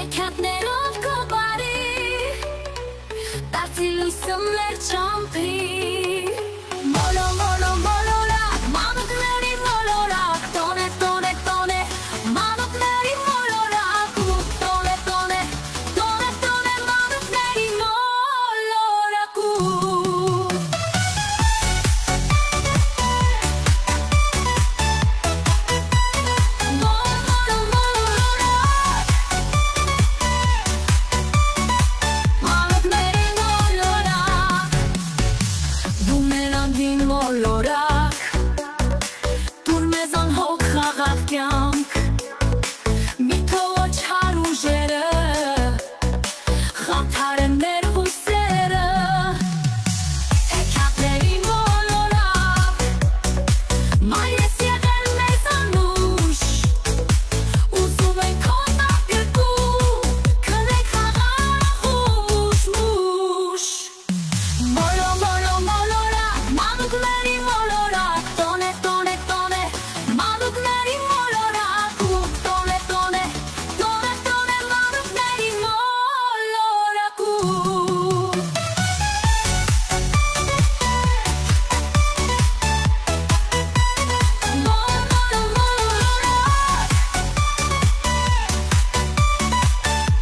Հեքիաթներով քո բարի դարձի լույսը մեր ճամփի Մոլո մոլո մոլորակ մանուկների մոլորակ տոնե տոնե տոնե մանուկների մոլորակ ու տոնե տոնե տոնե տոնե մանուկների մոլորակ ու Մոլորակ դուր մեզան հոգ խաղաղ կյանք մի թողոչ հարուժերը խաթարեն մեր հույսերը հեքիաթների մոլորակ ման ես եղել մեզ անուշ ուզում ենք քո տակերկում քնենք խաղաղ ուշ մուշ Մոլո մոլո մոլորակ մանուկների մոլորակ տոնե տոնե տոնե մանուկների մոլորակ ու տոնե տոնե տոնե տոնե մանուկների մոլորակ ու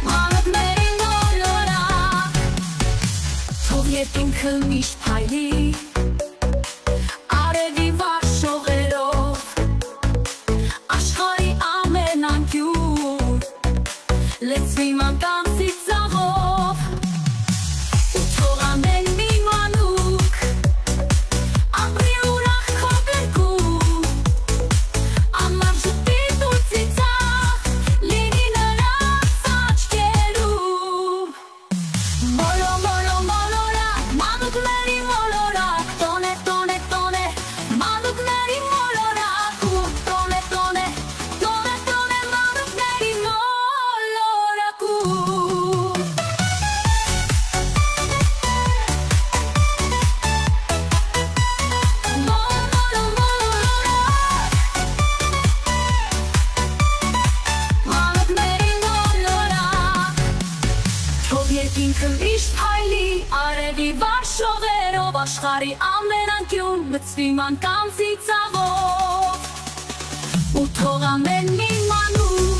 մանուկների մոլորակ թող երկինքը միշտ փայլի արևի վար շողերով աշխարհի ամեն անկյուն լեցվի մանկանցի ծաղով ու թող ամեն մի մանուկ ապրի ուրախ քո գրկում ամառ ժպիտ ու ծիծաղ լինի նրանց աչքերում Մոլո մոլո մոլորակ մանուկների մոլորակ տոնե տոնե տոնե մանուկների մոլորակ ու տոնե տոնե տոնե տոնե մանուկների մոլորակ ու Մոլո մոլորակ մանուկների մոլորակ Թող երկինքը միշտ փայլի արևի վար շողերով աշխարհի ամեն անկյուն լցվի մանկանցի ծաղով ու թող ամեն մի մանուկ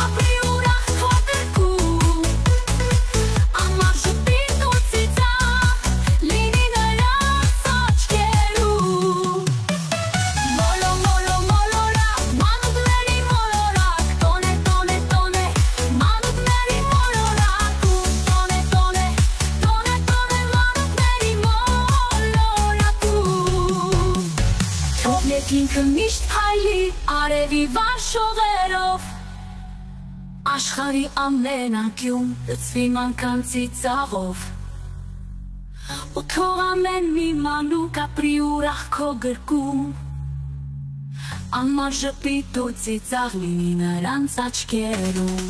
ապրի ուրախ քո գրկում ամառ ժպիտ ու ծիծաղ լինի նրանց աչքերում Մոլո մոլո մոլորակ մանուկների մոլորակ տոնե տոնե տոնե մանուկների մոլորակ ու տոնե տոնե տոնե տոնե մանուկների մոլորակ ու Թող երկինքը միշտ փայլի արևի վար շողերով աշխարհի ամեն անկյուն լցվի մանկանցի ծաղով ու թող ամեն մի մանուկ ապրի ուրախ քո գրկում ամառ ժպիտ ու ծիծաղ լինի նրանց աչքերում